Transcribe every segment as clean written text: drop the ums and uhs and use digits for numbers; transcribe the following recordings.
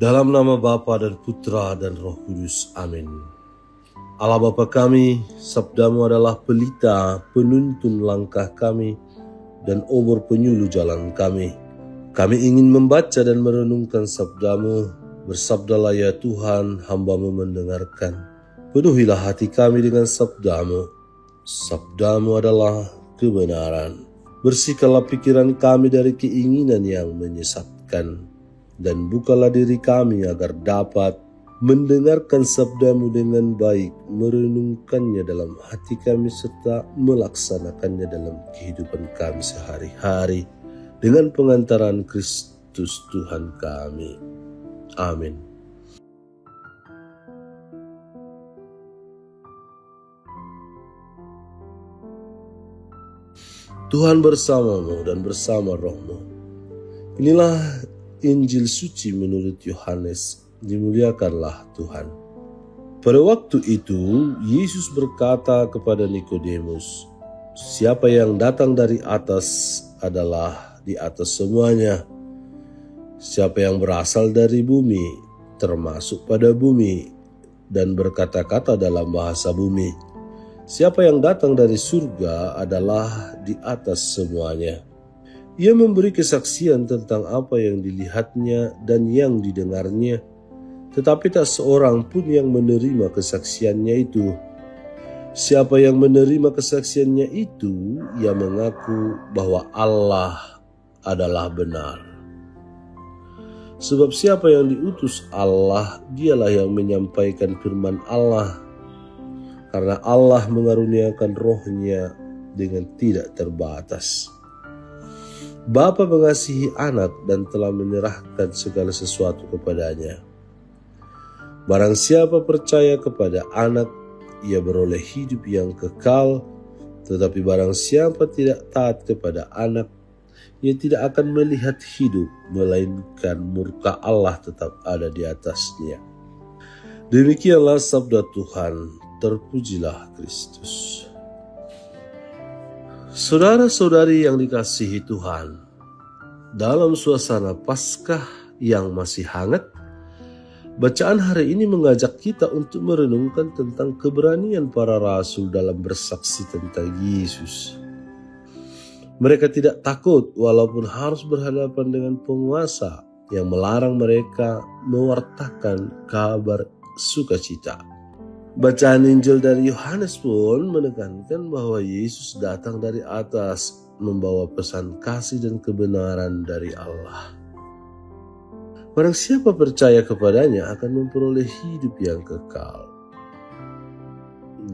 Dalam nama Bapa dan Putra dan Roh Kudus. Amin. Allah Bapa kami, sabdamu adalah pelita penuntun langkah kami dan obor penyuluh jalan kami. Kami ingin membaca dan merenungkan sabdamu. Bersabdalah ya Tuhan, hamba-Mu mendengarkan. Penuhilah hati kami dengan sabdamu. Sabdamu adalah kebenaran. Bersihkanlah pikiran kami dari keinginan yang menyesatkan. Dan bukalah diri kami agar dapat mendengarkan sabdamu dengan baik, merenungkannya dalam hati kami serta melaksanakannya dalam kehidupan kami sehari-hari dengan pengantaran Kristus Tuhan kami. Amin. Tuhan bersamamu dan bersama rohmu. Inilah Injil suci menurut Yohanes. Dimuliakanlah Tuhan. Pada waktu itu, Yesus berkata kepada Nikodemus, "Siapa yang datang dari atas adalah di atas semuanya. Siapa yang berasal dari bumi, termasuk pada bumi, dan berkata-kata dalam bahasa bumi. Siapa yang datang dari surga adalah di atas semuanya. Ia memberi kesaksian tentang apa yang dilihatnya dan yang didengarnya, tetapi tak seorang pun yang menerima kesaksiannya itu. Siapa yang menerima kesaksiannya itu, ia mengaku bahwa Allah adalah benar. Sebab siapa yang diutus Allah, dialah yang menyampaikan firman Allah, karena Allah mengaruniakan rohnya dengan tidak terbatas. Bapa mengasihi anak dan telah menyerahkan segala sesuatu kepadanya. Barang siapa percaya kepada anak, ia beroleh hidup yang kekal, tetapi barang siapa tidak taat kepada anak, ia tidak akan melihat hidup, melainkan murka Allah tetap ada di atasnya." Demikianlah sabda Tuhan, terpujilah Kristus. Saudara-saudari yang dikasihi Tuhan, dalam suasana Paskah yang masih hangat, bacaan hari ini mengajak kita untuk merenungkan tentang keberanian para rasul dalam bersaksi tentang Yesus. Mereka tidak takut walaupun harus berhadapan dengan penguasa yang melarang mereka mewartakan kabar sukacita. Bacaan Injil dari Yohanes pun menekankan bahwa Yesus datang dari atas, membawa pesan kasih dan kebenaran dari Allah. Barang siapa percaya kepadanya akan memperoleh hidup yang kekal.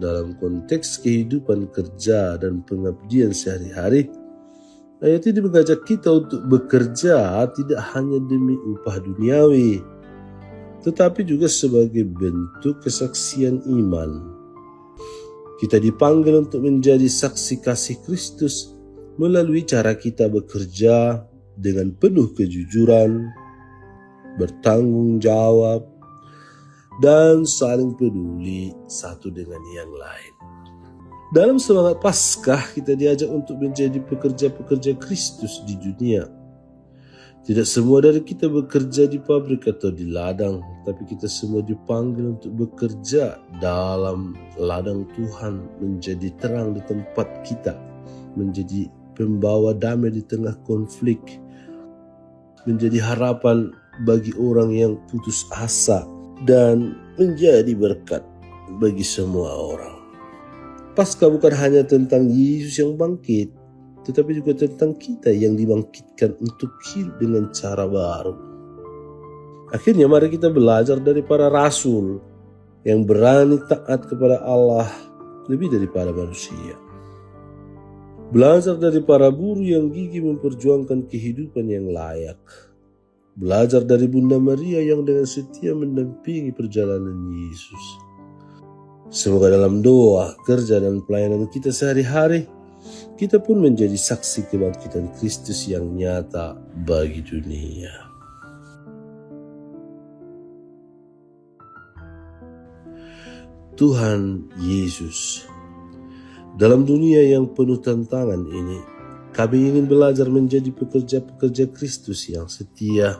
Dalam konteks kehidupan kerja dan pengabdian sehari-hari, ayat ini mengajak kita untuk bekerja tidak hanya demi upah duniawi, tetapi juga sebagai bentuk kesaksian iman. Kita dipanggil untuk menjadi saksi kasih Kristus melalui cara kita bekerja dengan penuh kejujuran, bertanggung jawab, dan saling peduli satu dengan yang lain. Dalam semangat Paskah, kita diajak untuk menjadi pekerja-pekerja Kristus di dunia. Tidak semua dari kita bekerja di pabrik atau di ladang, tapi kita semua dipanggil untuk bekerja dalam ladang Tuhan, menjadi terang di tempat kita, menjadi pembawa damai di tengah konflik, menjadi harapan bagi orang yang putus asa, dan menjadi berkat bagi semua orang. Paskah bukan hanya tentang Yesus yang bangkit, tetapi juga tentang kita yang dibangkitkan untuk hidup dengan cara baru. Akhirnya mari kita belajar dari para rasul yang berani taat kepada Allah lebih daripada manusia. Belajar dari para buruh yang gigih memperjuangkan kehidupan yang layak. Belajar dari Bunda Maria yang dengan setia mendampingi perjalanan Yesus. Semoga dalam doa, kerja, dan pelayanan kita sehari-hari, kita pun menjadi saksi kebangkitan Kristus yang nyata bagi dunia. Tuhan Yesus, dalam dunia yang penuh tantangan ini, kami ingin belajar menjadi pekerja-pekerja Kristus yang setia.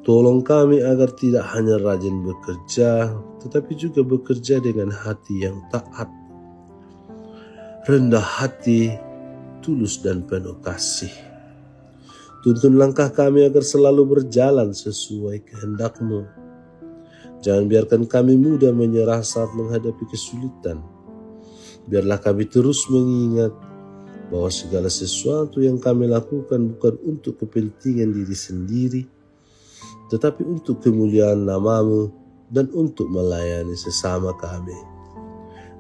Tolong kami agar tidak hanya rajin bekerja, tetapi juga bekerja dengan hati yang taat, rendah hati, tulus dan penuh kasih. Tuntun langkah kami agar selalu berjalan sesuai kehendak-Mu. Jangan biarkan kami mudah menyerah saat menghadapi kesulitan. Biarlah kami terus mengingat bahwa segala sesuatu yang kami lakukan bukan untuk kepentingan diri sendiri, tetapi untuk kemuliaan nama-Mu dan untuk melayani sesama kami.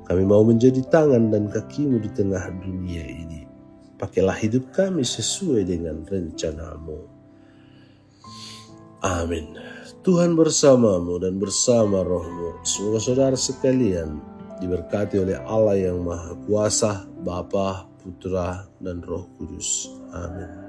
Kami mau menjadi tangan dan kaki-Mu di tengah dunia ini. Pakailah hidup kami sesuai dengan rencana-Mu. Amin. Tuhan bersama-Mu dan bersama roh-Mu. Semoga saudara sekalian diberkati oleh Allah yang Maha Kuasa, Bapa, Putra, dan Roh Kudus. Amin.